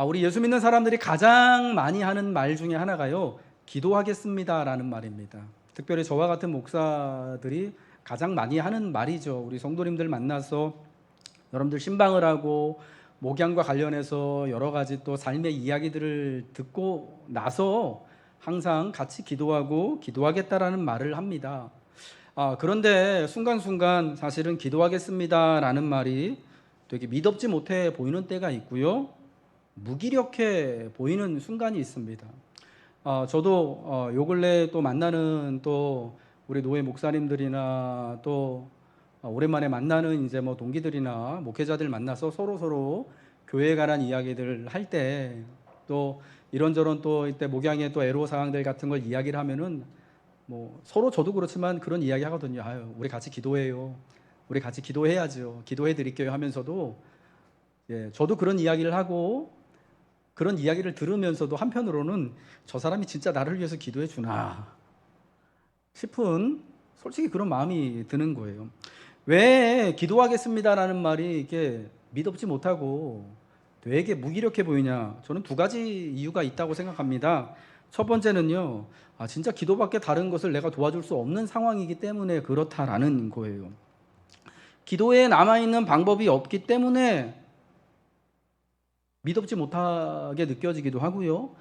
우리 예수 믿는 사람들이 가장 많이 하는 말 중에 하나가요, 기도하겠습니다라는 말입니다. 특별히 저와 같은 목사들이 가장 많이 하는 말이죠. 우리 성도님들 만나서 여러분들 신방을 하고 목양과 관련해서 여러 가지 또 삶의 이야기들을 듣고 나서 항상 같이 기도하고 기도하겠다라는 말을 합니다. 그런데 순간순간 사실은 기도하겠습니다라는 말이 되게 믿업지 못해 보이는 때가 있고요, 무기력해 보이는 순간이 있습니다. 저도 요 근래 또 만나는 또 우리 노회 목사님들이나 또 오랜만에 만나는 이제 뭐 동기들이나 목회자들 만나서 서로 교회에 관한 이야기들 할 때 또 이런저런 또 이때 목양의 또 애로 사항들 같은 걸 이야기를 하면은 뭐 서로 저도 그렇지만 그런 이야기 하거든요. 우리 같이 기도해요. 우리 같이 기도해야죠. 기도해 드릴게요 하면서도 저도 그런 이야기를 하고 그런 이야기를 들으면서도 한편으로는 저 사람이 진짜 나를 위해서 기도해 주나 싶은 솔직히 그런 마음이 드는 거예요. 왜 기도하겠습니다라는 말이 이게 믿업지 못하고 되게 무기력해 보이냐? 저는 두 가지 이유가 있다고 생각합니다. 첫 번째는요, 진짜 기도밖에 다른 것을 내가 도와줄 수 없는 상황이기 때문에 그렇다라는 거예요. 기도에 남아있는 방법이 없기 때문에 믿업지 못하게 느껴지기도 하고요.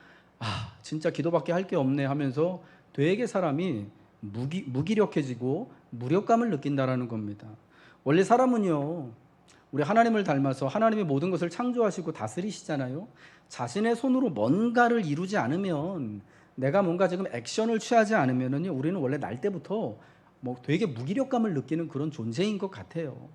진짜 기도밖에 할 게 없네 하면서 되게 사람이 무기력해지고 무력감을 느낀다라는 겁니다. 원래 사람은요, 우리 하나님을 닮아서 하나님이 모든 것을 창조하시고 다스리시잖아요. 자신의 손으로 뭔가를 이루지 않으면, 내가 뭔가 지금 액션을 취하지 않으면은요, 우리는 원래 날 때부터 뭐 되게 무기력감을 느끼는 그런 존재인 것 같아요.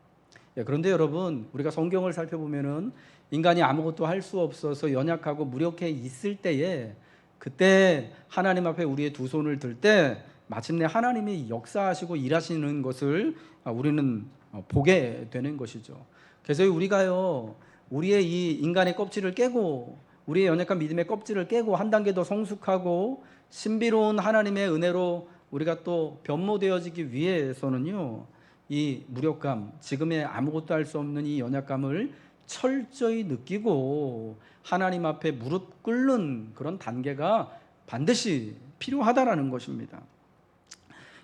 그런데 여러분, 우리가 성경을 살펴보면은 인간이 아무것도 할 수 없어서 연약하고 무력해 있을 때에, 그때 하나님 앞에 우리의 두 손을 들 때 마침내 하나님이 역사하시고 일하시는 것을 우리는 보게 되는 것이죠. 그래서 우리가요, 우리의 이 인간의 껍질을 깨고, 우리의 연약한 믿음의 껍질을 깨고 한 단계 더 성숙하고 신비로운 하나님의 은혜로 우리가 또 변모되어지기 위해서는요, 이 무력감, 지금의 아무것도 할 수 없는 이 연약감을 철저히 느끼고 하나님 앞에 무릎 꿇는 그런 단계가 반드시 필요하다라는 것입니다.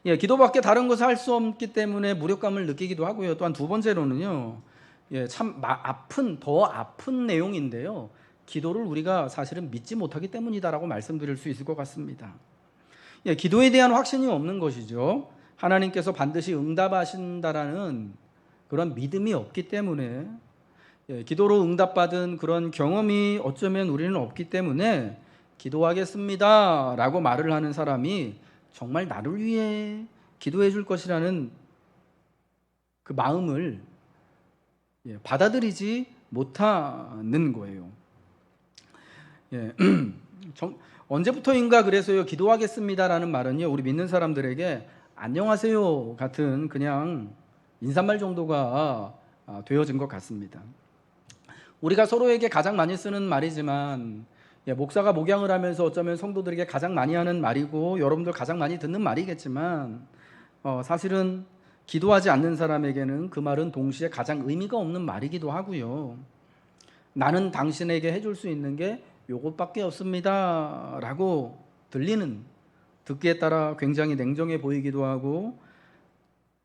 기도밖에 다른 것을 할 수 없기 때문에 무력감을 느끼기도 하고요. 또한 두 번째로는요, 참 더 아픈 내용인데요, 기도를 우리가 사실은 믿지 못하기 때문이다라고 말씀드릴 수 있을 것 같습니다. 기도에 대한 확신이 없는 것이죠. 하나님께서 반드시 응답하신다라는 그런 믿음이 없기 때문에, 기도로 응답받은 그런 경험이 어쩌면 우리는 없기 때문에 기도하겠습니다 라고 말을 하는 사람이 정말 나를 위해 기도해 줄 것이라는 그 마음을 받아들이지 못하는 거예요. 언제부터인가 그래서요, 기도하겠습니다라는 말은요, 우리 믿는 사람들에게 안녕하세요 같은 그냥 인사말 정도가 되어진 것 같습니다. 우리가 서로에게 가장 많이 쓰는 말이지만, 목사가 목양을 하면서 어쩌면 성도들에게 가장 많이 하는 말이고 여러분들 가장 많이 듣는 말이겠지만, 사실은 기도하지 않는 사람에게는 그 말은 동시에 가장 의미가 없는 말이기도 하고요. 나는 당신에게 해줄 수 있는 게 요것밖에 없습니다 라고 들리는, 듣기에 따라 굉장히 냉정해 보이기도 하고,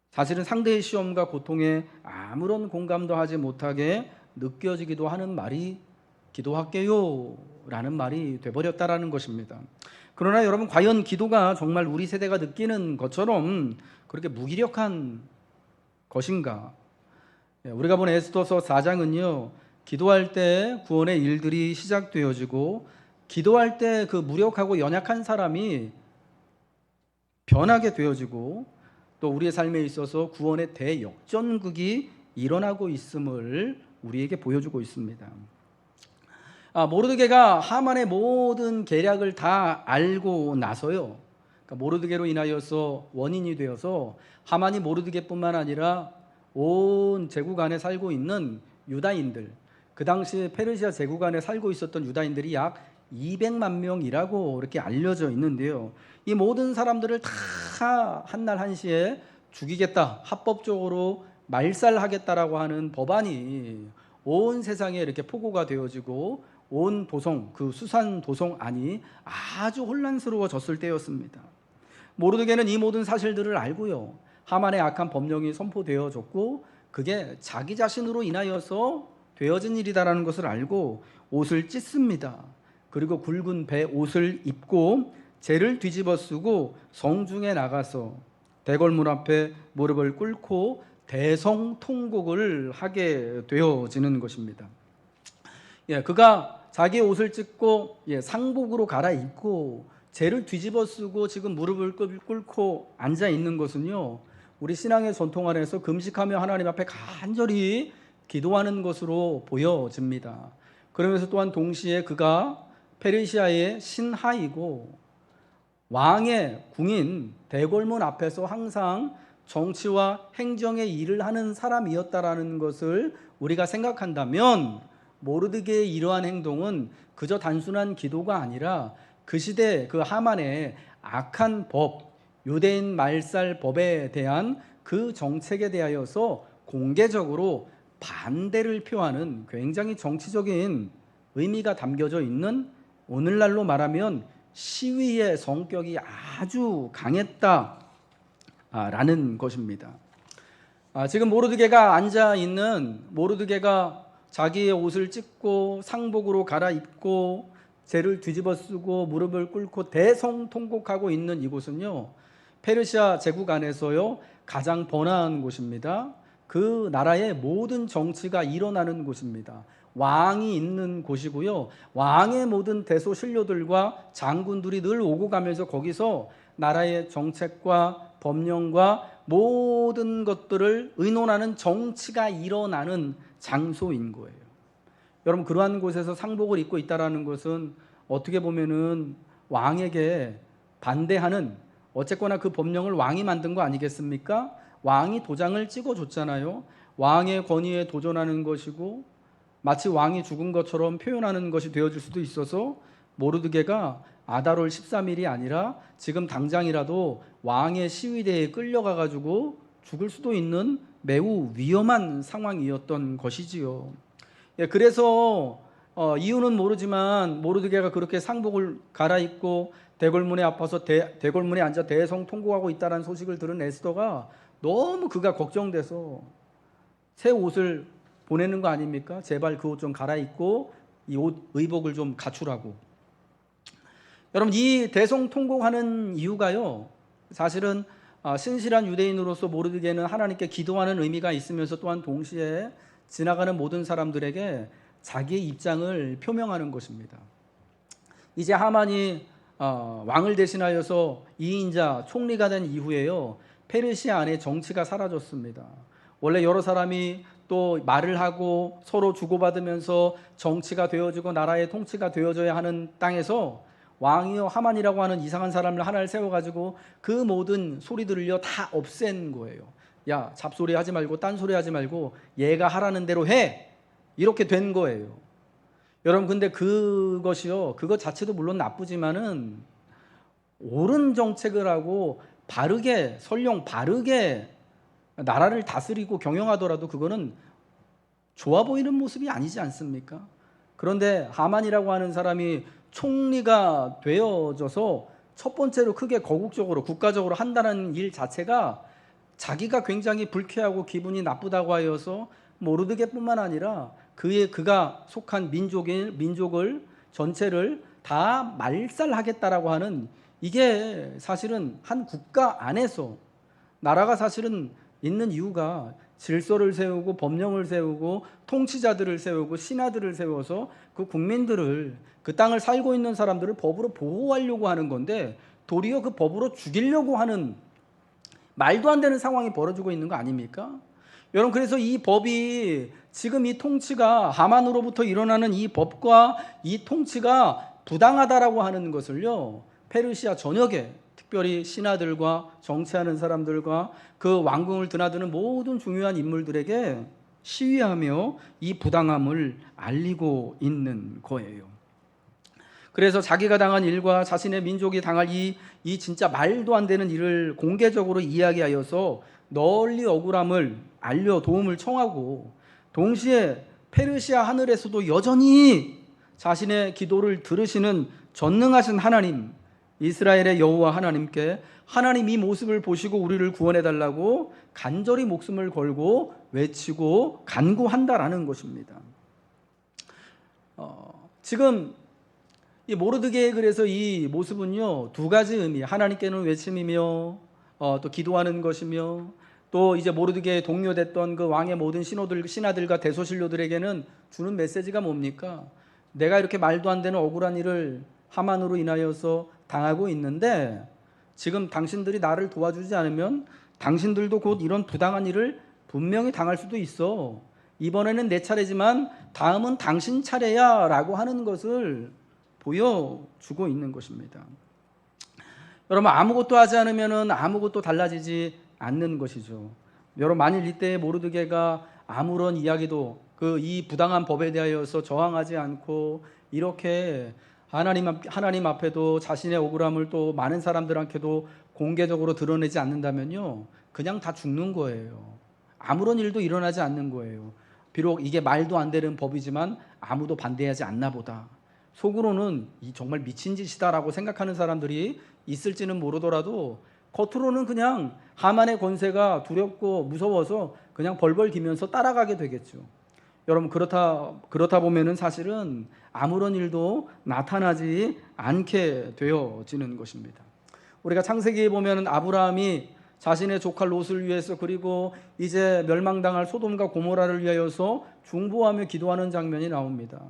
사실은 상대의 시험과 고통에 아무런 공감도 하지 못하게 느껴지기도 하는 말이 기도할게요 라는 말이 돼버렸다라는 것입니다. 그러나 여러분, 과연 기도가 정말 우리 세대가 느끼는 것처럼 그렇게 무기력한 것인가? 우리가 본 에스더서 4장은요, 기도할 때 구원의 일들이 시작되어지고, 기도할 때 그 무력하고 연약한 사람이 변하게 되어지고, 또 우리의 삶에 있어서 구원의 대역전극이 일어나고 있음을 우리에게 보여주고 있습니다. 모르드게가 하만의 모든 계략을 다 알고 나서요, 그러니까 모르드게로 인하여서 원인이 되어서 하만이 모르드게뿐만 아니라 온 제국 안에 살고 있는 유다인들, 그 당시 페르시아 제국 안에 살고 있었던 유다인들이 약 200만 명이라고 이렇게 알려져 있는데요, 이 모든 사람들을 다 한날 한시에 죽이겠다, 합법적으로 말살하겠다라고 하는 법안이 온 세상에 이렇게 포고가 되어지고 온 도성, 그 수산 도성 안이 아주 혼란스러워졌을 때였습니다. 모르드게는 이 모든 사실들을 알고요, 하만의 악한 법령이 선포되어졌고 그게 자기 자신으로 인하여서 되어진 일이다라는 것을 알고 옷을 찢습니다. 그리고 굵은 배 옷을 입고 재를 뒤집어 쓰고 성중에 나가서 대궐문 앞에 무릎을 꿇고 대성통곡을 하게 되어지는 것입니다. 그가 자기의 옷을 찢고 상복으로 갈아입고 재를 뒤집어 쓰고 지금 무릎을 꿇고 앉아 있는 것은요, 우리 신앙의 전통 안에서 금식하며 하나님 앞에 간절히 기도하는 것으로 보여집니다. 그러면서 또한 동시에 그가 페르시아의 신하이고 왕의 궁인 대궐문 앞에서 항상 정치와 행정의 일을 하는 사람이었다라는 것을 우리가 생각한다면, 모르드게의 이러한 행동은 그저 단순한 기도가 아니라 그 시대 그 하만의 악한 법, 유대인 말살 법에 대한 그 정책에 대하여서 공개적으로 반대를 표하는 굉장히 정치적인 의미가 담겨져 있는, 오늘날로 말하면 시위의 성격이 아주 강했다라는 것입니다. 지금 모르드게가 앉아 있는, 모르드게가 자기의 옷을 찢고 상복으로 갈아입고 재를 뒤집어 쓰고 무릎을 꿇고 대성통곡하고 있는 이곳은요, 페르시아 제국 안에서요 가장 번화한 곳입니다. 그 나라의 모든 정치가 일어나는 곳입니다. 왕이 있는 곳이고요, 왕의 모든 대소신료들과 장군들이 늘 오고 가면서 거기서 나라의 정책과 법령과 모든 것들을 의논하는 정치가 일어나는 장소인 거예요. 여러분, 그러한 곳에서 상복을 입고 있다라는 것은 어떻게 보면은 왕에게 반대하는, 어쨌거나 그 법령을 왕이 만든 거 아니겠습니까? 왕이 도장을 찍어줬잖아요. 왕의 권위에 도전하는 것이고 마치 왕이 죽은 것처럼 표현하는 것이 되어질 수도 있어서 모르드게가 아달월 13일이 아니라 지금 당장이라도 왕의 시위대에 끌려가 가지고 죽을 수도 있는 매우 위험한 상황이었던 것이지요. 그래서 이유는 모르지만 모르드게가 그렇게 상복을 갈아입고 대궐문에 앞서서 대궐문에 앉아 대성통곡하고 있다는 소식을 들은 에스더가 너무 그가 걱정돼서 새 옷을 보내는 거 아닙니까? 제발 그 옷 좀 갈아입고 이 옷 의복을 좀 갖추라고. 여러분, 이 대성통곡하는 이유가요, 사실은 신실한 유대인으로서 모르드게는 하나님께 기도하는 의미가 있으면서 또한 동시에 지나가는 모든 사람들에게 자기의 입장을 표명하는 것입니다. 이제 하만이 왕을 대신하여서 2인자 총리가 된 이후에요, 페르시아 안에 정치가 사라졌습니다. 원래 여러 사람이 또 말을 하고 서로 주고받으면서 정치가 되어지고 나라의 통치가 되어져야 하는 땅에서 왕이요 하만이라고 하는 이상한 사람을 하나를 세워가지고 그 모든 소리들을요 다 없앤 거예요. 야, 잡소리 하지 말고 딴소리 하지 말고 얘가 하라는 대로 해, 이렇게 된 거예요. 여러분, 근데 그것이요, 그것 자체도 물론 나쁘지만은 옳은 정책을 하고 바르게, 설령 바르게 나라를 다스리고 경영하더라도 그거는 좋아 보이는 모습이 아니지 않습니까? 그런데 하만이라고 하는 사람이 총리가 되어져서 첫 번째로 크게 거국적으로 국가적으로 한다는 일 자체가 자기가 굉장히 불쾌하고 기분이 나쁘다고 하여서 모르드게뿐만 아니라 그가 속한 민족을 전체를 다 말살하겠다라고 하는, 이게 사실은 한 국가 안에서 나라가 사실은 있는 이유가 질서를 세우고 법령을 세우고 통치자들을 세우고 신하들을 세워서 그 국민들을, 그 땅을 살고 있는 사람들을 법으로 보호하려고 하는 건데 도리어 그 법으로 죽이려고 하는 말도 안 되는 상황이 벌어지고 있는 거 아닙니까? 여러분, 그래서 이 법이 지금 이 통치가 하만으로부터 일어나는 이 법과 이 통치가 부당하다라고 하는 것을요, 페르시아 전역에 특별히 신하들과 정치하는 사람들과 그 왕궁을 드나드는 모든 중요한 인물들에게 시위하며 이 부당함을 알리고 있는 거예요. 그래서 자기가 당한 일과 자신의 민족이 당할 이 진짜 말도 안 되는 일을 공개적으로 이야기하여서 널리 억울함을 알려 도움을 청하고, 동시에 페르시아 하늘에서도 여전히 자신의 기도를 들으시는 전능하신 하나님, 이스라엘의 여호와 하나님께 하나님 이 모습을 보시고 우리를 구원해달라고 간절히 목숨을 걸고 외치고 간구한다라는 것입니다. 지금 이 모르드게의 그래서 이 모습은요, 두 가지 의미, 하나님께는 외침이며 또 기도하는 것이며, 또 이제 모르드게의 동료됐던 그 왕의 모든 신하들과 대소신료들에게는 주는 메시지가 뭡니까? 내가 이렇게 말도 안 되는 억울한 일을 하만으로 인하여서 당하고 있는데 지금 당신들이 나를 도와주지 않으면 당신들도 곧 이런 부당한 일을 분명히 당할 수도 있어. 이번에는 내 차례지만 다음은 당신 차례야 라고 하는 것을 보여주고 있는 것입니다. 여러분, 아무것도 하지 않으면 아무것도 달라지지 않는 것이죠. 여러분, 만일 이때 모르드게가 아무런 이야기도 이 부당한 법에 대하여서 저항하지 않고 이렇게 하나님 앞에도 자신의 억울함을 또 많은 사람들한테도 공개적으로 드러내지 않는다면요, 그냥 다 죽는 거예요. 아무런 일도 일어나지 않는 거예요. 비록 이게 말도 안 되는 법이지만 아무도 반대하지 않나 보다. 속으로는 이 정말 미친 짓이다라고 생각하는 사람들이 있을지는 모르더라도 겉으로는 그냥 하만의 권세가 두렵고 무서워서 그냥 벌벌 기면서 따라가게 되겠죠. 여러분, 그렇다 보면은 사실은 아무런 일도 나타나지 않게 되어지는 것입니다. 우리가 창세기에 보면은 아브라함이 자신의 조카 롯을 위해서, 그리고 이제 멸망당할 소돔과 고모라를 위하여서 중보하며 기도하는 장면이 나옵니다.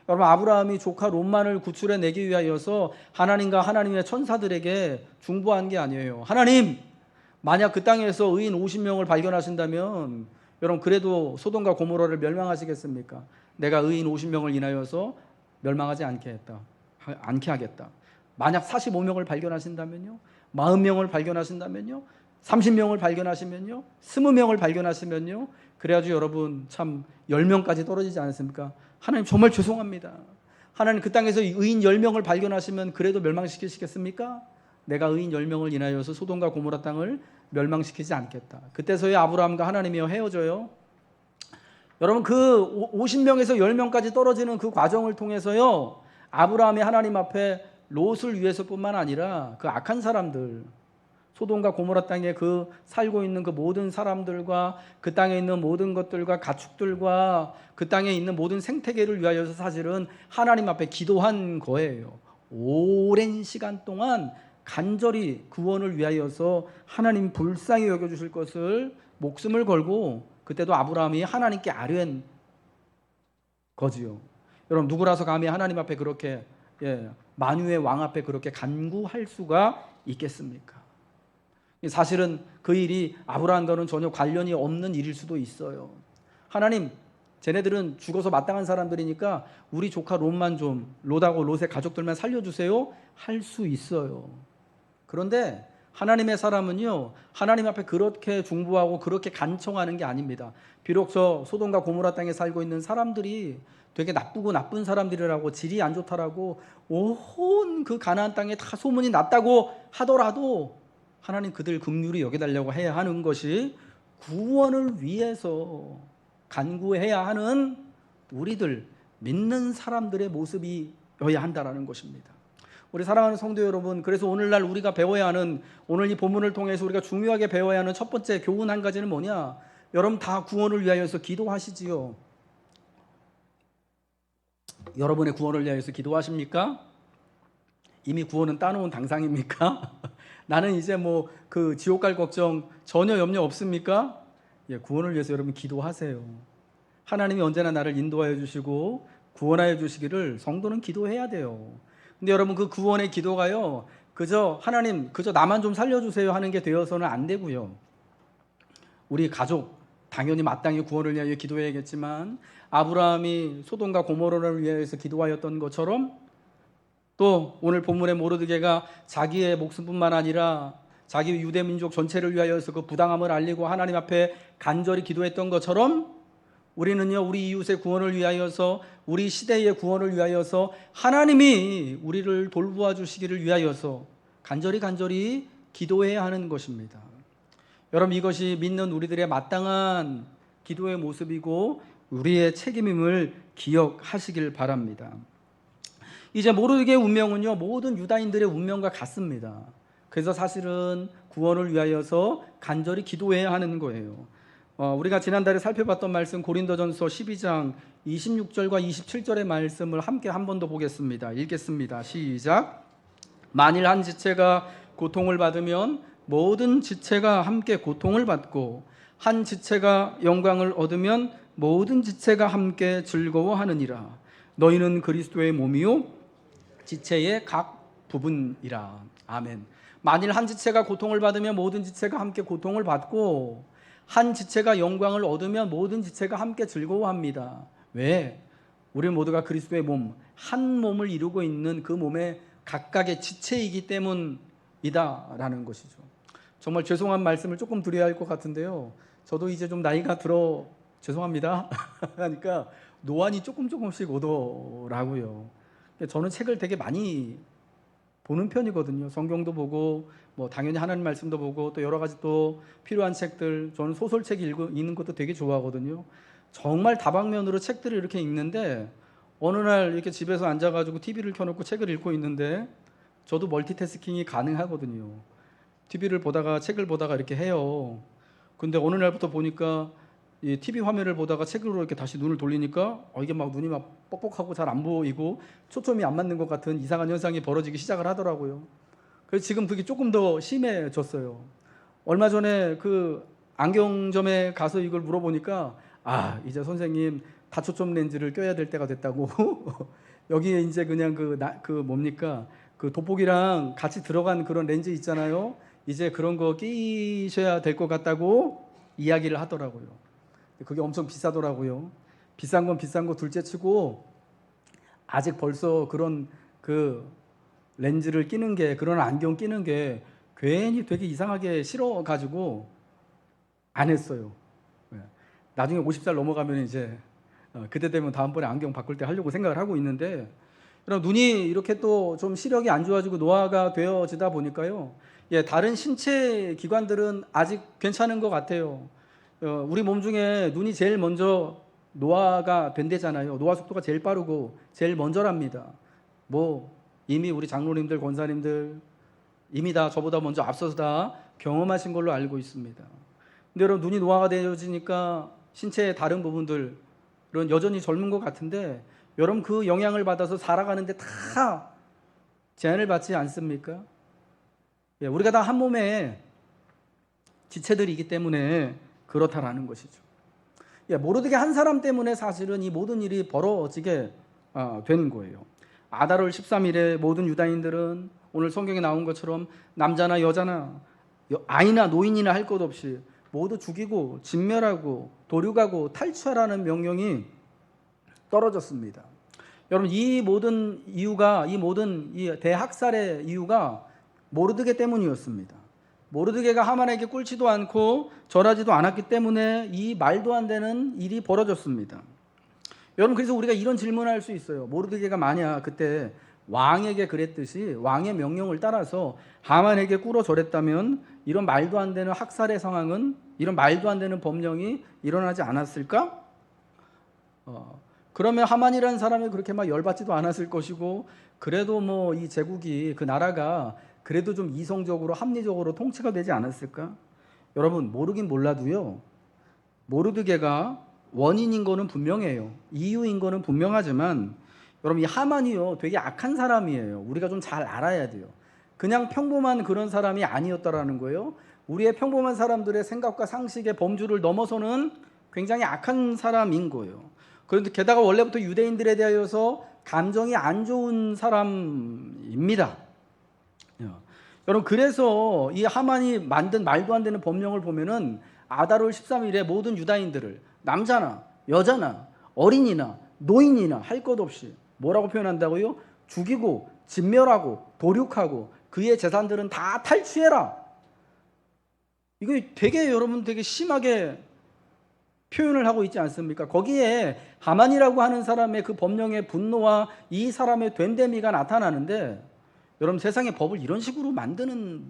여러분, 아브라함이 조카 롯만을 구출해내기 위하여서 하나님과 하나님의 천사들에게 중보한 게 아니에요. 하나님, 만약 그 땅에서 의인 50명을 발견하신다면 여러분, 그래도 소돔과 고모라를 멸망하시겠습니까? 내가 의인 50명을 인하여서 멸망하지 않게 하겠다. 만약 45명을 발견하신다면요, 40명을 발견하신다면요, 30명을 발견하시면요, 20명을 발견하시면요, 그래야지 여러분 참 10명까지 떨어지지 않습니까? 하나님, 정말 죄송합니다. 하나님, 그 땅에서 의인 10명을 발견하시면 그래도 멸망시키시겠습니까? 내가 의인 10명을 인하여서 소돔과 고모라 땅을 멸망시키지 않겠다. 그때서야 아브라함과 하나님이 헤어져요. 여러분, 그 50명에서 10명까지 떨어지는 그 과정을 통해서요, 아브라함이 하나님 앞에 롯을 위해서뿐만 아니라 그 악한 사람들, 소돔과 고모라 땅에 그 살고 있는 그 모든 사람들과 그 땅에 있는 모든 것들과 가축들과 그 땅에 있는 모든 생태계를 위하여서 사실은 하나님 앞에 기도한 거예요. 오랜 시간 동안 간절히 구원을 위하여서 하나님 불쌍히 여겨주실 것을 목숨을 걸고 그때도 아브라함이 하나님께 아뢰는 거지요. 여러분, 누구라서 감히 하나님 앞에 그렇게 만유의 왕 앞에 그렇게 간구할 수가 있겠습니까? 사실은 그 일이 아브라함과는 전혀 관련이 없는 일일 수도 있어요. 하나님, 쟤네들은 죽어서 마땅한 사람들이니까 우리 조카 롯만 좀, 롯하고 롯의 가족들만 살려주세요 할 수 있어요. 그런데 하나님의 사람은요, 하나님 앞에 그렇게 중보하고 그렇게 간청하는 게 아닙니다. 비록 저 소돔과 고모라 땅에 살고 있는 사람들이 되게 나쁘고 나쁜 사람들이라고, 질이 안 좋다라고 온 그 가나안 땅에 다 소문이 났다고 하더라도 하나님 그들 긍휼히 여겨달라고 해야 하는 것이 구원을 위해서 간구해야 하는 우리들, 믿는 사람들의 모습이어야 한다라는 것입니다. 우리 사랑하는 성도 여러분, 그래서 오늘날 우리가 배워야 하는, 오늘 이 본문을 통해서 우리가 중요하게 배워야 하는 첫 번째 교훈 한 가지는 뭐냐? 여러분 다 구원을 위하여서 기도하시지요. 여러분의 구원을 위하여서 기도하십니까? 이미 구원은 따놓은 당상입니까? 나는 이제 뭐 그 지옥 갈 걱정 전혀 염려 없습니까? 구원을 위해서 여러분 기도하세요. 하나님이 언제나 나를 인도하여 주시고 구원하여 주시기를 성도는 기도해야 돼요. 근데 여러분, 그 구원의 기도가요, 하나님 그저 나만 좀 살려주세요 하는 게 되어서는 안 되고요. 우리 가족 당연히 마땅히 구원을 위하여 기도해야겠지만 아브라함이 소돔과 고모라를 위해서 기도하였던 것처럼, 또 오늘 본문의 모르드게가 자기의 목숨뿐만 아니라 자기 유대 민족 전체를 위하여서 그 부당함을 알리고 하나님 앞에 간절히 기도했던 것처럼 우리는요, 우리 이웃의 구원을 위하여서, 우리 시대의 구원을 위하여서 하나님이 우리를 돌보아 주시기를 위하여서 간절히 기도해야 하는 것입니다. 여러분, 이것이 믿는 우리들의 마땅한 기도의 모습이고 우리의 책임임을 기억하시길 바랍니다. 이제 모르드게의 운명은요, 모든 유다인들의 운명과 같습니다. 그래서 사실은 구원을 위하여서 간절히 기도해야 하는 거예요. 우리가 지난달에 살펴봤던 말씀 고린도전서 12장 26절과 27절의 말씀을 함께 한 번 더 보겠습니다. 읽겠습니다. 시작. 만일 한 지체가 고통을 받으면 모든 지체가 함께 고통을 받고 한 지체가 영광을 얻으면 모든 지체가 함께 즐거워하느니라. 너희는 그리스도의 몸이요 지체의 각 부분이라. 아멘. 만일 한 지체가 고통을 받으면 모든 지체가 함께 고통을 받고 한 지체가 영광을 얻으면 모든 지체가 함께 즐거워합니다. 왜? 우리 모두가 그리스도의 몸, 한 몸을 이루고 있는 그 몸의 각각의 지체이기 때문이다라는 것이죠. 정말 죄송한 말씀을 조금 드려야 할 것 같은데요. 저도 이제 좀 나이가 들어 죄송합니다. 그러니까 노안이 조금씩 오더라고요. 저는 책을 되게 많이 보는 편이거든요. 성경도 보고 뭐 당연히 하나님 말씀도 보고 또 여러 가지 또 필요한 책들, 저는 소설책 읽는 것도 되게 좋아하거든요. 정말 다방면으로 책들을 이렇게 읽는데 어느 날 이렇게 집에서 앉아가지고 TV를 켜놓고 책을 읽고 있는데 저도 멀티태스킹이 가능하거든요. TV를 보다가 책을 보다가 이렇게 해요. 근데 어느 날부터 보니까 이 TV 화면을 보다가 책으로 이렇게 다시 눈을 돌리니까 이게 막 눈이 막 뻑뻑하고 잘 안 보이고 초점이 안 맞는 것 같은 이상한 현상이 벌어지기 시작을 하더라고요. 그래서 지금 그게 조금 더 심해졌어요. 얼마 전에 그 안경점에 가서 이걸 물어보니까 이제 선생님 다초점 렌즈를 껴야 될 때가 됐다고 여기에 이제 그냥 그 뭡니까 그 돋보기랑 같이 들어간 그런 렌즈 있잖아요. 이제 그런 거 끼셔야 될 것 같다고 이야기를 하더라고요. 그게 엄청 비싸더라고요. 비싼 건 비싼 거 둘째치고 아직 벌써 그런 그 렌즈를 끼는 게 그런 안경 끼는 게 괜히 되게 이상하게 싫어가지고 안 했어요. 나중에 50살 넘어가면 이제 그때 되면 다음번에 안경 바꿀 때 하려고 생각을 하고 있는데 그럼 눈이 이렇게 또 좀 시력이 안 좋아지고 노화가 되어지다 보니까요. 다른 신체 기관들은 아직 괜찮은 것 같아요. 우리 몸 중에 눈이 제일 먼저 노화가 된대잖아요. 노화 속도가 제일 빠르고 제일 먼저랍니다. 뭐 이미 우리 장로님들, 권사님들 이미 다 저보다 먼저 앞서서 다 경험하신 걸로 알고 있습니다. 근데 여러분 눈이 노화가 되어지니까 신체의 다른 부분들은 여전히 젊은 것 같은데 여러분 그 영향을 받아서 살아가는데 다 제한을 받지 않습니까? 우리가 다 한 몸의 지체들이기 때문에 그렇다라는 것이죠. 모르드게 한 사람 때문에 사실은 이 모든 일이 벌어지게 된 거예요. 아달월 13일에 모든 유다인들은 오늘 성경에 나온 것처럼 남자나 여자나 아이나 노인이나 할 것 없이 모두 죽이고 진멸하고 도륙하고 탈취하라는 명령이 떨어졌습니다. 여러분 이 모든 이유가 이 대학살의 이유가 모르드게 때문이었습니다. 모르드게가 하만에게 꿇지도 않고 절하지도 않았기 때문에 이 말도 안 되는 일이 벌어졌습니다. 여러분 그래서 우리가 이런 질문을 할 수 있어요. 모르드게가 만약 그때 왕에게 그랬듯이 왕의 명령을 따라서 하만에게 꿇어 절했다면 이런 말도 안 되는 학살의 상황은 이런 말도 안 되는 법령이 일어나지 않았을까? 그러면 하만이라는 사람이 그렇게 막 열받지도 않았을 것이고 그래도 뭐 이 제국이 그 나라가 그래도 좀 이성적으로 합리적으로 통치가 되지 않았을까? 여러분 모르긴 몰라도요. 모르드게가 원인인 거는 분명해요. 이유인 거는 분명하지만 여러분 이 하만이요 되게 악한 사람이에요. 우리가 좀 잘 알아야 돼요. 그냥 평범한 그런 사람이 아니었다라는 거예요. 우리의 평범한 사람들의 생각과 상식의 범주를 넘어서는 굉장히 악한 사람인 거예요. 그런데 게다가 원래부터 유대인들에 대하여서 감정이 안 좋은 사람입니다. 여러분 그래서 이 하만이 만든 말도 안 되는 법령을 보면은 아달월 13일에 모든 유다인들을 남자나 여자나 어린이나 노인이나 할 것 없이 뭐라고 표현한다고요? 죽이고 진멸하고 도륙하고 그의 재산들은 다 탈취해라. 이거 되게 여러분 되게 심하게 표현을 하고 있지 않습니까? 거기에 하만이라고 하는 사람의 그 법령의 분노와 이 사람의 된데미가 나타나는데 여러분 세상의 법을 이런 식으로 만드는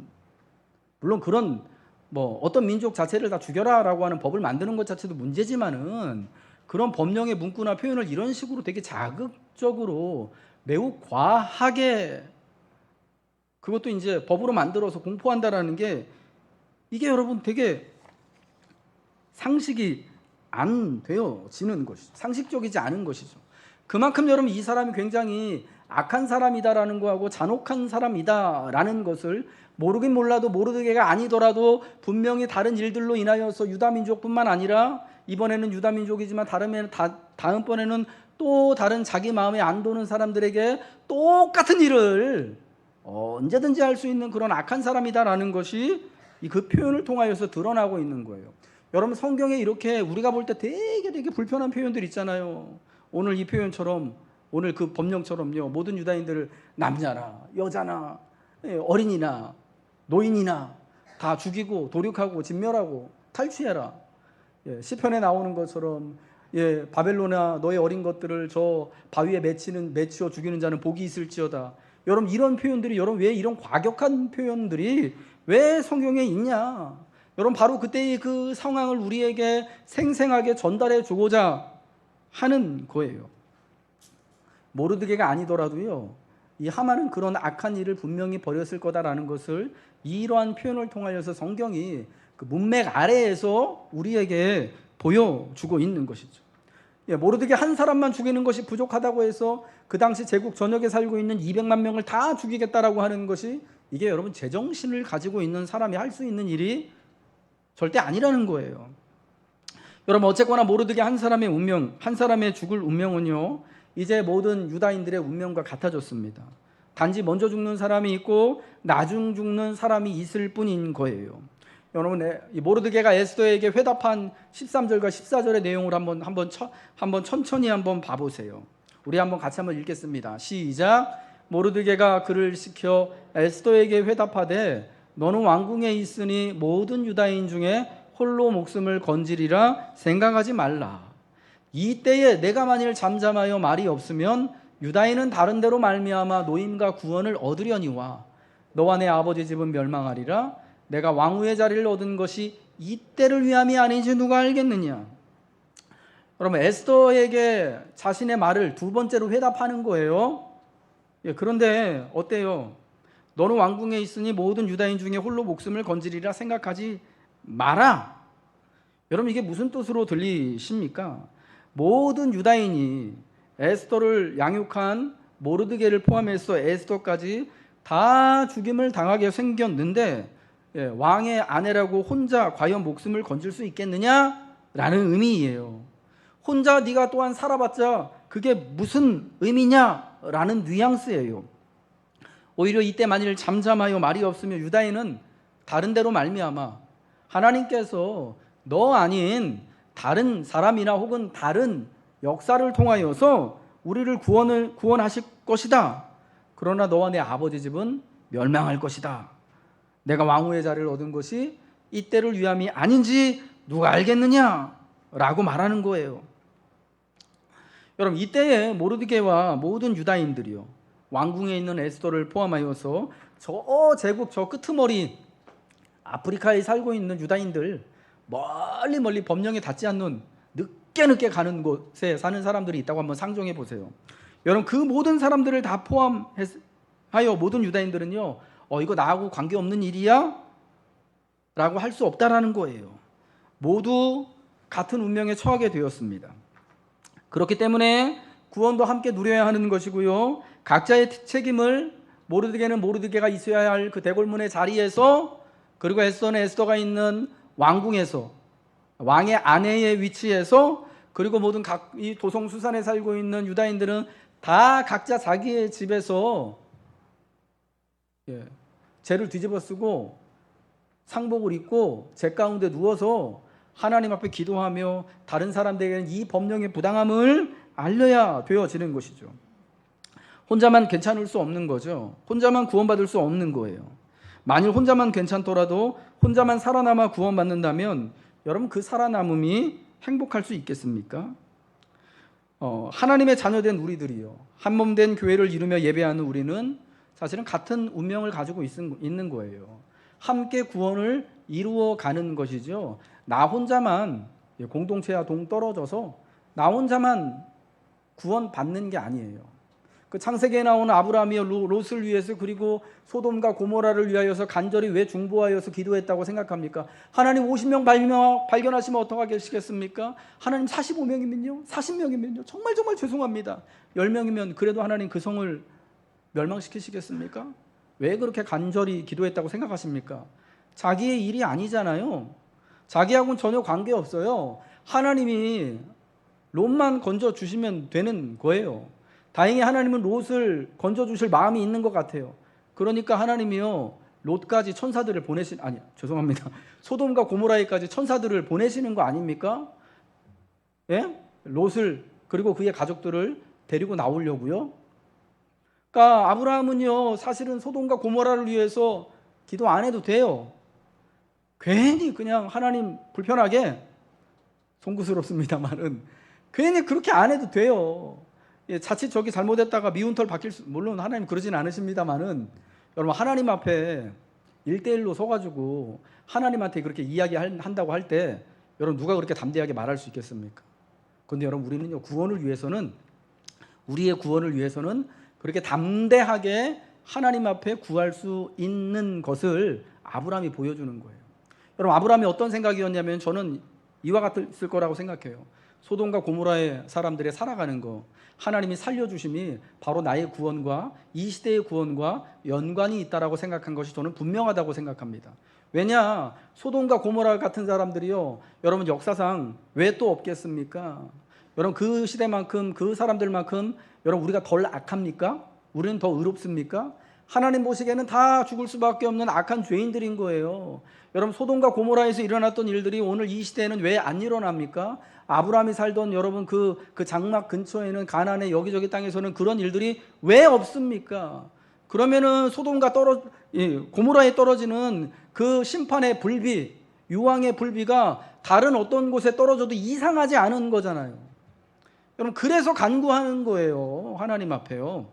물론 그런 뭐 어떤 민족 자체를 다 죽여라라고 하는 법을 만드는 것 자체도 문제지만은 그런 법령의 문구나 표현을 이런 식으로 되게 자극적으로 매우 과하게 그것도 이제 법으로 만들어서 공포한다라는 게 이게 여러분 되게 상식이 안 되어지는 것이죠. 상식적이지 않은 것이죠. 그만큼 여러분 이 사람이 굉장히 악한 사람이다라는 거하고 잔혹한 사람이다라는 것을 모르긴 몰라도 모르드게가 아니더라도 분명히 다른 일들로 인하여서 유다민족뿐만 아니라 이번에는 유다민족이지만 다음번에는 또 다른 자기 마음에 안 도는 사람들에게 똑같은 일을 언제든지 할 수 있는 그런 악한 사람이다라는 것이 그 표현을 통하여서 드러나고 있는 거예요. 여러분 성경에 이렇게 우리가 볼 때 되게 불편한 표현들 있잖아요. 오늘 이 표현처럼 오늘 그 법령처럼요. 모든 유다인들을 남자나 여자나 어린이나 노인이나 다 죽이고 도륙하고 진멸하고 탈취해라. 시편에 나오는 것처럼 바벨론아 너의 어린 것들을 저 바위에 맺히어 죽이는 자는 복이 있을지어다. 여러분 이런 표현들이 여러분 왜 이런 과격한 표현들이 왜 성경에 있냐? 여러분 바로 그때의 그 상황을 우리에게 생생하게 전달해 주고자 하는 거예요. 모르드게가 아니더라도요. 이 하만은 그런 악한 일을 분명히 벌였을 거다라는 것을 이러한 표현을 통하여서 성경이 그 문맥 아래에서 우리에게 보여주고 있는 것이죠. 모르드게 한 사람만 죽이는 것이 부족하다고 해서 그 당시 제국 전역에 살고 있는 200만 명을 다 죽이겠다라고 하는 것이 이게 여러분 제정신을 가지고 있는 사람이 할 수 있는 일이 절대 아니라는 거예요. 여러분 어쨌거나 모르드게 한 사람의 운명, 한 사람의 죽을 운명은요 이제 모든 유다인들의 운명과 같아졌습니다. 단지 먼저 죽는 사람이 있고 나중 죽는 사람이 있을 뿐인 거예요. 여러분 모르드게가 에스더에게 회답한 13절과 14절의 내용을 한번 천천히 한번 봐보세요. 우리 한번 같이 한번 읽겠습니다. 시작. 모르드게가 그를 시켜 에스더에게 회답하되 너는 왕궁에 있으니 모든 유다인 중에 홀로 목숨을 건지리라 생각하지 말라. 이때에 내가 만일 잠잠하여 말이 없으면 유다인은 다른 데로 말미암아 노임과 구원을 얻으려니와 너와 내 아버지 집은 멸망하리라. 내가 왕후의 자리를 얻은 것이 이때를 위함이 아니지 누가 알겠느냐. 여러분 에스더에게 자신의 말을 두 번째로 회답하는 거예요. 그런데 어때요? 너는 왕궁에 있으니 모든 유다인 중에 홀로 목숨을 건지리라 생각하지 마라. 여러분 이게 무슨 뜻으로 들리십니까? 모든 유다인이 에스더를 양육한 모르드게를 포함해서 에스더까지 다 죽임을 당하게 생겼는데 왕의 아내라고 혼자 과연 목숨을 건질 수 있겠느냐라는 의미예요. 혼자 네가 또한 살아봤자 그게 무슨 의미냐라는 뉘앙스예요. 오히려 이때 만일 잠잠하여 말이 없으면 유다인은 다른 데로 말미암아 하나님께서 너 아닌 다른 사람이나 혹은 다른 역사를 통하여서 우리를 구원하실 것이다. 그러나 너와 내 아버지 집은 멸망할 것이다. 내가 왕후의 자리를 얻은 것이 이때를 위함이 아닌지 누가 알겠느냐? 라고 말하는 거예요. 여러분 이때에 모르드게와 모든 유다인들이요 왕궁에 있는 에스더를 포함하여서 저 제국 저 끄트머리 아프리카에 살고 있는 유다인들 멀리 법령에 닿지 않는 늦게 가는 곳에 사는 사람들이 있다고 한번 상정해 보세요. 여러분 그 모든 사람들을 다 포함하여 모든 유다인들은요 이거 나하고 관계없는 일이야? 라고 할 수 없다라는 거예요. 모두 같은 운명에 처하게 되었습니다. 그렇기 때문에 구원도 함께 누려야 하는 것이고요. 각자의 책임을 모르드게는 모르드게가 있어야 할 그 대궐문의 자리에서 그리고 에스더는 에스더가 있는 왕궁에서 왕의 아내의 위치에서 그리고 모든 이 도성수산에 살고 있는 유다인들은 다 각자 자기의 집에서 죄를 뒤집어 쓰고 상복을 입고 제 가운데 누워서 하나님 앞에 기도하며 다른 사람들에게는 이 법령의 부당함을 알려야 되어지는 것이죠. 혼자만 괜찮을 수 없는 거죠. 혼자만 구원받을 수 없는 거예요. 만일 혼자만 괜찮더라도 혼자만 살아남아 구원받는다면 여러분 그 살아남음이 행복할 수 있겠습니까? 하나님의 자녀된 우리들이요 한몸된 교회를 이루며 예배하는 우리는 사실은 같은 운명을 가지고 있는 거예요. 함께 구원을 이루어가는 것이죠. 나 혼자만 공동체와 동떨어져서 나 혼자만 구원받는 게 아니에요. 그 창세기에 나오는 아브라함이 롯을 위해서 그리고 소돔과 고모라를 위하여서 간절히 왜 중보하여서 기도했다고 생각합니까? 하나님 50명 발견하시면 어떡하시겠습니까? 하나님 45명이면요? 40명이면요? 정말 죄송합니다. 10명이면 그래도 하나님 그 성을 멸망시키시겠습니까? 왜 그렇게 간절히 기도했다고 생각하십니까? 자기의 일이 아니잖아요. 자기하고는 전혀 관계없어요. 하나님이 롯만 건져주시면 되는 거예요. 다행히 하나님은 롯을 건져주실 마음이 있는 것 같아요. 그러니까 하나님이요, 롯까지 천사들을 죄송합니다. 소돔과 고모라에까지 천사들을 보내시는 거 아닙니까? 예? 롯을 그리고 그의 가족들을 데리고 나오려고요. 그러니까 아브라함은요, 사실은 소돔과 고모라를 위해서 기도 안 해도 돼요. 괜히 그냥 하나님 불편하게, 송구스럽습니다만은 괜히 그렇게 안 해도 돼요. 예, 자칫 저기 잘못했다가 미운 털 박힐 물론 하나님 그러진 않으십니다만은, 여러분 하나님 앞에 1대1로 서가지고 하나님한테 그렇게 이야기한다고 할 때 여러분 누가 그렇게 담대하게 말할 수 있겠습니까? 그런데 여러분 우리는요, 우리의 구원을 위해서는 그렇게 담대하게 하나님 앞에 구할 수 있는 것을 아브라함이 보여주는 거예요. 여러분 아브라함이 어떤 생각이었냐면, 저는 이와 같을 거라고 생각해요. 소돔과 고모라의 사람들의 살아가는 거, 하나님이 살려주심이 바로 나의 구원과 이 시대의 구원과 연관이 있다라고 생각한 것이 저는 분명하다고 생각합니다. 왜냐, 소돔과 고모라 같은 사람들이요, 여러분 역사상 왜 또 없겠습니까? 여러분 그 시대만큼, 그 사람들만큼 여러분 우리가 덜 악합니까? 우리는 더 의롭습니까? 하나님 보시기에는 다 죽을 수밖에 없는 악한 죄인들인 거예요. 여러분 소돔과 고모라에서 일어났던 일들이 오늘 이 시대에는 왜 안 일어납니까? 아브라함이 살던 여러분 그 장막 근처에는, 가나안의 여기저기 땅에서는 그런 일들이 왜 없습니까? 그러면은 소돔과 고모라에 떨어지는 그 심판의 불비, 유황의 불비가 다른 어떤 곳에 떨어져도 이상하지 않은 거잖아요. 여러분 그래서 간구하는 거예요, 하나님 앞에요.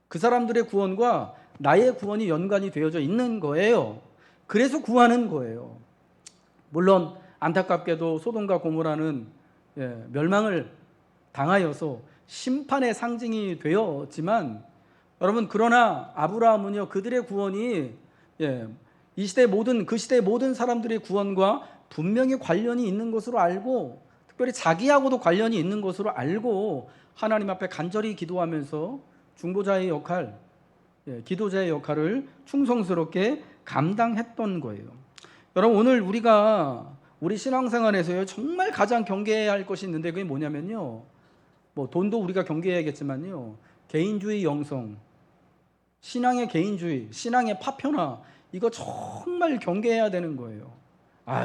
그 사람들의 구원과 나의 구원이 연관이 되어져 있는 거예요. 그래서 구하는 거예요. 물론 안타깝게도 소돔과 고모라는 멸망을 당하여서 심판의 상징이 되었지만, 여러분 그러나 아브라함은요, 그들의 구원이 이 시대 그 시대의 모든 사람들의 구원과 분명히 관련이 있는 것으로 알고, 특별히 자기하고도 관련이 있는 것으로 알고 하나님 앞에 간절히 기도하면서 중보자의 역할, 기도자의 역할을 충성스럽게 감당했던 거예요. 여러분 오늘 우리 신앙생활에서요, 정말 가장 경계해야 할 것이 있는데, 그게 뭐냐면요, 뭐 돈도 우리가 경계해야겠지만요, 개인주의 영성, 신앙의 개인주의, 신앙의 파편화, 이거 정말 경계해야 되는 거예요.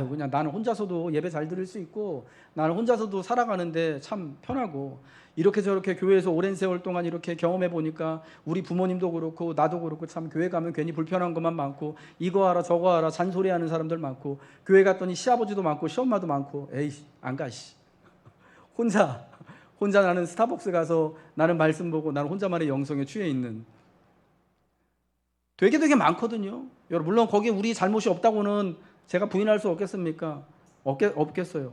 그냥 나는 혼자서도 예배 잘 드릴 수 있고, 나는 혼자서도 살아가는데 참 편하고, 이렇게 저렇게 교회에서 오랜 세월 동안 이렇게 경험해 보니까 우리 부모님도 그렇고 나도 그렇고 참 교회 가면 괜히 불편한 것만 많고, 이거 하라 저거 하라 잔소리하는 사람들 많고, 교회 갔더니 시아버지도 많고 시엄마도 많고, 에이 안 가 씨. 혼자 나는 스타벅스 가서 나는 말씀 보고 나는 혼자만의 영성에 취해 있는, 되게 많거든요. 여러분 물론 거기에 우리 잘못이 없다고는 제가 부인할 수 없겠습니까? 없겠어요.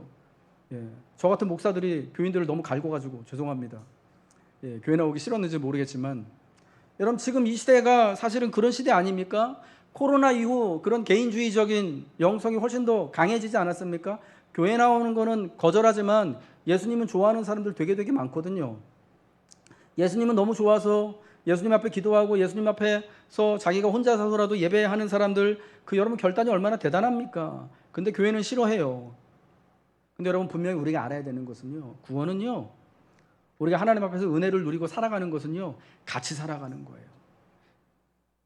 저 같은 목사들이 교인들을 너무 갈고가지고 죄송합니다. 교회 나오기 싫었는지 모르겠지만, 여러분 지금 이 시대가 사실은 그런 시대 아닙니까? 코로나 이후 그런 개인주의적인 영성이 훨씬 더 강해지지 않았습니까? 교회 나오는 거는 거절하지만 예수님은 좋아하는 사람들 되게 많거든요. 예수님은 너무 좋아서 예수님 앞에 기도하고 예수님 앞에서 자기가 혼자서라도 예배하는 사람들, 여러분 결단이 얼마나 대단합니까? 근데 교회는 싫어해요. 근데 여러분 분명히 우리가 알아야 되는 것은요, 구원은요, 우리가 하나님 앞에서 은혜를 누리고 살아가는 것은요, 같이 살아가는 거예요.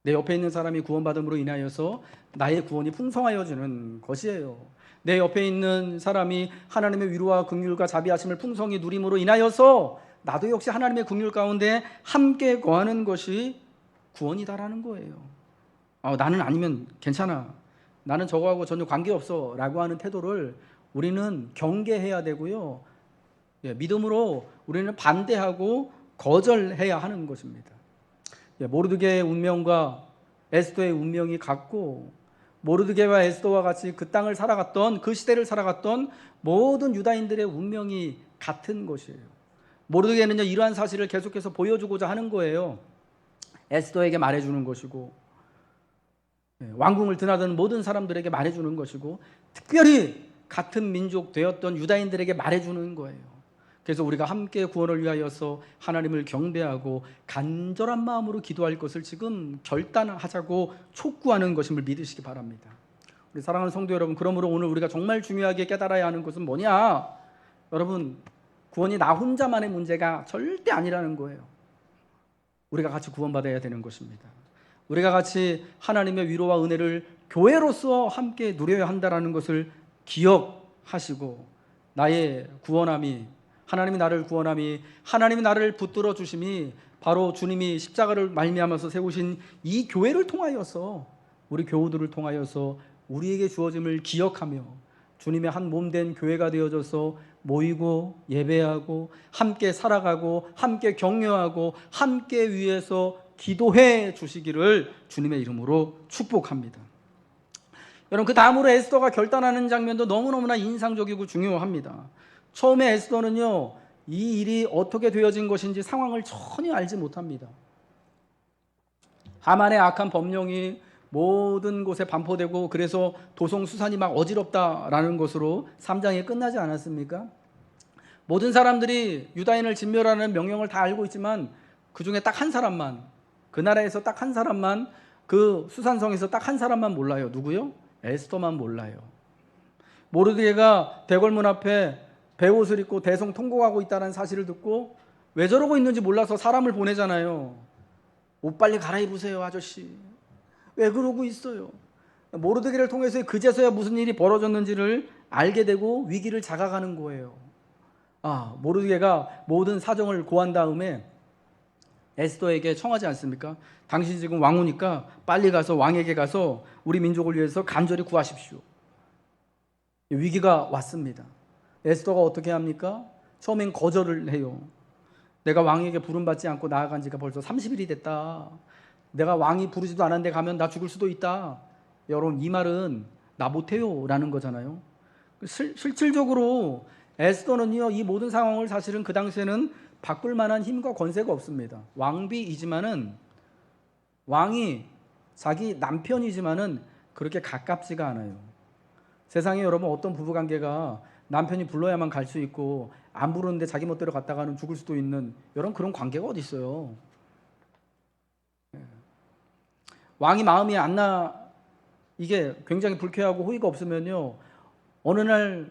내 옆에 있는 사람이 구원받음으로 인하여서 나의 구원이 풍성하여지는 것이에요. 내 옆에 있는 사람이 하나님의 위로와 긍휼과 자비하심을 풍성히 누림으로 인하여서 나도 역시 하나님의 긍휼 가운데 함께 거하는 것이 구원이다라는 거예요. 나는 아니면 괜찮아, 나는 저거하고 전혀 관계없어 라고 하는 태도를 우리는 경계해야 되고요, 믿음으로 우리는 반대하고 거절해야 하는 것입니다. 모르드게의 운명과 에스더의 운명이 같고, 모르드게와 에스더와 같이 그 땅을 살아갔던, 그 시대를 살아갔던 모든 유다인들의 운명이 같은 것이에요. 모르드게는요 이러한 사실을 계속해서 보여주고자 하는 거예요. 에스더에게 말해주는 것이고, 왕궁을 드나드는 모든 사람들에게 말해주는 것이고, 특별히 같은 민족 되었던 유다인들에게 말해주는 거예요. 그래서 우리가 함께 구원을 위하여서 하나님을 경배하고 간절한 마음으로 기도할 것을 지금 결단하자고 촉구하는 것임을 믿으시기 바랍니다. 우리 사랑하는 성도 여러분, 그러므로 오늘 우리가 정말 중요하게 깨달아야 하는 것은 뭐냐? 여러분, 구원이 나 혼자만의 문제가 절대 아니라는 거예요. 우리가 같이 구원받아야 되는 것입니다. 우리가 같이 하나님의 위로와 은혜를 교회로서 함께 누려야 한다는 것을 기억하시고, 나의 구원함이, 하나님이 나를 구원함이, 하나님이 나를 붙들어 주심이 바로 주님이 십자가를 말미암아서 세우신 이 교회를 통하여서, 우리 교우들을 통하여서 우리에게 주어짐을 기억하며 주님의 한 몸된 교회가 되어져서 모이고 예배하고 함께 살아가고 함께 격려하고 함께 위해서 기도해 주시기를 주님의 이름으로 축복합니다. 여러분, 그 다음으로 에스더가 결단하는 장면도 너무너무나 인상적이고 중요합니다. 처음에 에스더는요 이 일이 어떻게 되어진 것인지 상황을 전혀 알지 못합니다. 하만의 악한 법령이 모든 곳에 반포되고, 그래서 도성수산이 막 어지럽다라는 것으로 3장이 끝나지 않았습니까? 모든 사람들이 유다인을 진멸하는 명령을 다 알고 있지만 그 중에 딱 한 사람만, 그 나라에서 딱 한 사람만, 그 수산성에서 딱 한 사람만 몰라요. 누구요? 에스더만 몰라요. 모르드게가 대궐문 앞에 베옷을 입고 대성 통곡하고 있다는 사실을 듣고 왜 저러고 있는지 몰라서 사람을 보내잖아요. 옷 빨리 갈아입으세요, 아저씨. 왜 그러고 있어요? 모르드게를 통해서 그제서야 무슨 일이 벌어졌는지를 알게 되고 위기를 자각하는 거예요. 모르드게가 모든 사정을 고한 다음에 에스더에게 청하지 않습니까? 당신 지금 왕후니까 빨리 가서 왕에게 가서 우리 민족을 위해서 간절히 구하십시오. 위기가 왔습니다. 에스더가 어떻게 합니까? 처음엔 거절을 해요. 내가 왕에게 부름받지 않고 나아간 지가 벌써 30일이 됐다. 내가 왕이 부르지도 않았는데 가면 나 죽을 수도 있다. 여러분, 이 말은 나 못해요 라는 거잖아요. 실질적으로 에스더는요 이 모든 상황을 사실은 그 당시에는 바꿀 만한 힘과 권세가 없습니다. 왕비이지만은, 왕이 자기 남편이지만은 그렇게 가깝지가 않아요. 세상에 여러분 어떤 부부관계가 남편이 불러야만 갈 수 있고 안 부르는데 자기 멋대로 갔다가는 죽을 수도 있는 여러분 그런 관계가 어디 있어요. 왕이 마음이 안 나, 이게 굉장히 불쾌하고 호의가 없으면요 어느 날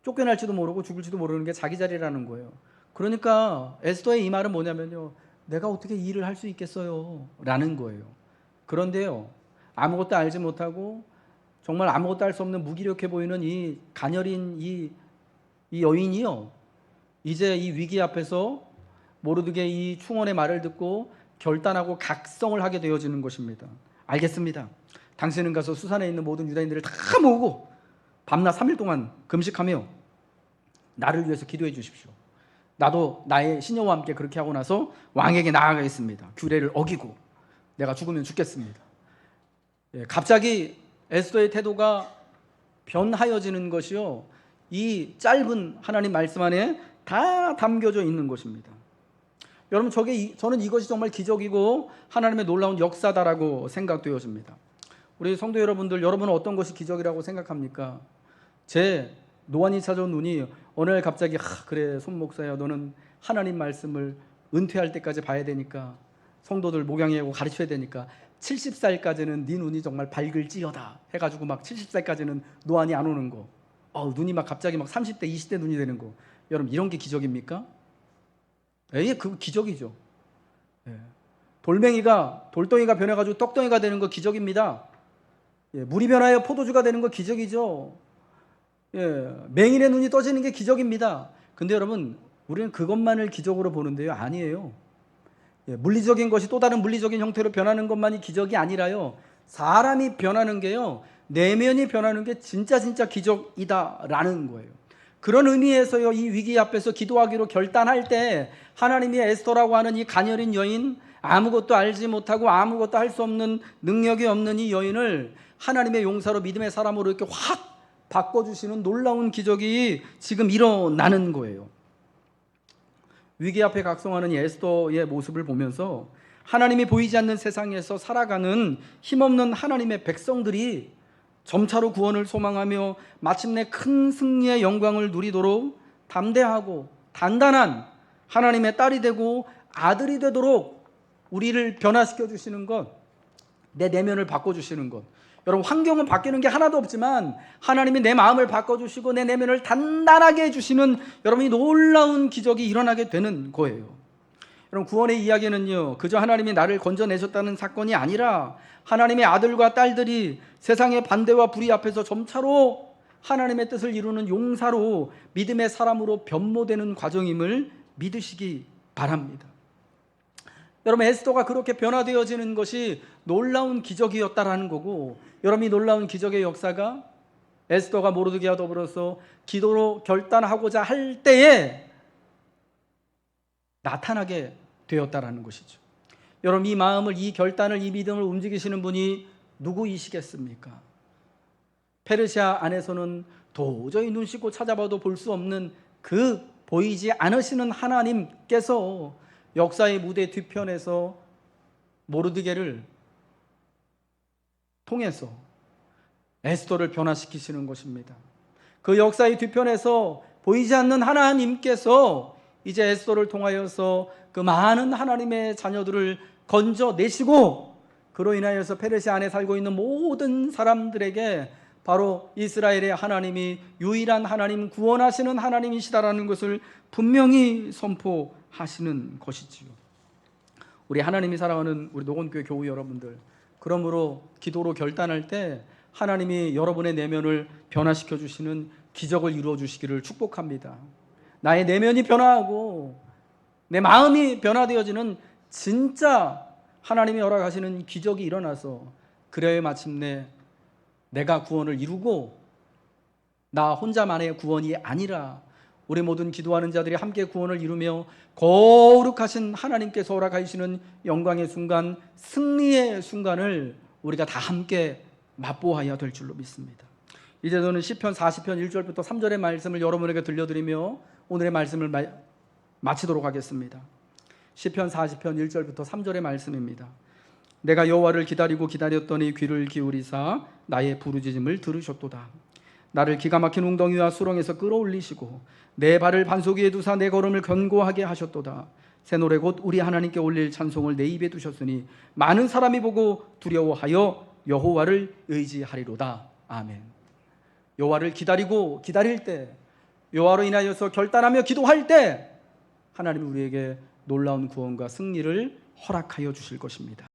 쫓겨날지도 모르고 죽을지도 모르는 게 자기 자리라는 거예요. 그러니까 에스더의 이 말은 뭐냐면요, 내가 어떻게 일을 할 수 있겠어요 라는 거예요. 그런데요 아무것도 알지 못하고 정말 아무것도 할 수 없는 무기력해 보이는 이 가녀린 이 여인이요 이제 이 위기 앞에서 모르드게 이 충언의 말을 듣고 결단하고 각성을 하게 되어지는 것입니다. 알겠습니다. 당신은 가서 수산에 있는 모든 유다인들을 다 모으고 밤낮 3일 동안 금식하며 나를 위해서 기도해 주십시오. 나도 나의 시녀와 함께 그렇게 하고 나서 왕에게 나아가겠습니다. 규례를 어기고 내가 죽으면 죽겠습니다. 갑자기 에스더의 태도가 변하여지는 것이요 이 짧은 하나님 말씀 안에 다 담겨져 있는 것입니다. 여러분, 저는 이것이 정말 기적이고 하나님의 놀라운 역사다라고 생각되어집니다. 우리 성도 여러분들, 여러분은 어떤 것이 기적이라고 생각합니까? 제 노안이 찾아온 눈이 어느 날 갑자기 그래 손 목사야, 너는 하나님 말씀을 은퇴할 때까지 봐야 되니까, 성도들 목양하고 가르쳐야 되니까 70살까지는 네 눈이 정말 밝을지어다 해가지고 막 70살까지는 노안이 안 오는 거, 눈이 막 갑자기 막 30대 20대 눈이 되는 거, 여러분 이런 게 기적입니까? 그 기적이죠. 돌덩이가 변해가지고 떡덩이가 되는 거 기적입니다. 물이 변하여 포도주가 되는 거 기적이죠. 맹인의 눈이 떠지는 게 기적입니다. 근데 여러분, 우리는 그것만을 기적으로 보는데요, 아니에요. 물리적인 것이 또 다른 물리적인 형태로 변하는 것만이 기적이 아니라요, 사람이 변하는 게요, 내면이 변하는 게 진짜 기적이다라는 거예요. 그런 의미에서요, 이 위기 앞에서 기도하기로 결단할 때 하나님이 에스더라고 하는 이 가녀린 여인, 아무것도 알지 못하고 아무것도 할 수 없는, 능력이 없는 이 여인을 하나님의 용사로, 믿음의 사람으로 이렇게 확 바꿔주시는 놀라운 기적이 지금 일어나는 거예요. 위기 앞에 각성하는 이 에스더의 모습을 보면서 하나님이 보이지 않는 세상에서 살아가는 힘없는 하나님의 백성들이 점차로 구원을 소망하며 마침내 큰 승리의 영광을 누리도록 담대하고 단단한 하나님의 딸이 되고 아들이 되도록 우리를 변화시켜 주시는 것, 내 내면을 바꿔주시는 것. 여러분, 환경은 바뀌는 게 하나도 없지만 하나님이 내 마음을 바꿔주시고 내 내면을 단단하게 해주시는 여러분이 놀라운 기적이 일어나게 되는 거예요. 여러분, 구원의 이야기는요, 그저 하나님이 나를 건져내셨다는 사건이 아니라 하나님의 아들과 딸들이 세상의 반대와 불의 앞에서 점차로 하나님의 뜻을 이루는 용사로 믿음의 사람으로 변모되는 과정임을 믿으시기 바랍니다. 여러분, 에스더가 그렇게 변화되어지는 것이 놀라운 기적이었다라는 거고, 여러분이 놀라운 기적의 역사가 에스더가 모르드게와 더불어서 기도로 결단하고자 할 때에 나타나게 되었다라는 것이죠. 여러분, 이 마음을, 이 결단을, 이 믿음을 움직이시는 분이 누구이시겠습니까? 페르시아 안에서는 도저히 눈 씻고 찾아봐도 볼 수 없는 그 보이지 않으시는 하나님께서 역사의 무대 뒤편에서 모르드게를 통해서 에스더를 변화시키시는 것입니다. 그 역사의 뒤편에서 보이지 않는 하나님께서 이제 에스더를 통하여서 그 많은 하나님의 자녀들을 건져내시고, 그로 인하여서 페르시아 안에 살고 있는 모든 사람들에게 바로 이스라엘의 하나님이 유일한 하나님, 구원하시는 하나님이시다라는 것을 분명히 선포하시는 것이지요. 우리 하나님이 사랑하는 우리 녹원교회 교우 여러분들, 그러므로 기도로 결단할 때 하나님이 여러분의 내면을 변화시켜 주시는 기적을 이루어 주시기를 축복합니다. 나의 내면이 변화하고 내 마음이 변화되어지는 진짜 하나님이 허락하시는 기적이 일어나서, 그래야 마침내 내가 구원을 이루고 나 혼자만의 구원이 아니라 우리 모든 기도하는 자들이 함께 구원을 이루며 거룩하신 하나님께서 허락하시는 영광의 순간, 승리의 순간을 우리가 다 함께 맛보아야 될 줄로 믿습니다. 이제 저는 시편 40편 1절부터 3절의 말씀을 여러분에게 들려드리며 오늘의 말씀을 마치도록 하겠습니다. 시편 40편 1절부터 3절의 말씀입니다. 내가 여호와를 기다리고 기다렸더니 귀를 기울이사 나의 부르짖음을 들으셨도다. 나를 기가 막힌 웅덩이와 수렁에서 끌어올리시고 내 발을 반석 위에 두사 내 걸음을 견고하게 하셨도다. 새 노래 곧 우리 하나님께 올릴 찬송을 내 입에 두셨으니 많은 사람이 보고 두려워하여 여호와를 의지하리로다. 아멘. 여호와를 기다리고 기다릴 때, 여호와로 인하여서 결단하며 기도할 때 하나님이 우리에게 놀라운 구원과 승리를 허락하여 주실 것입니다.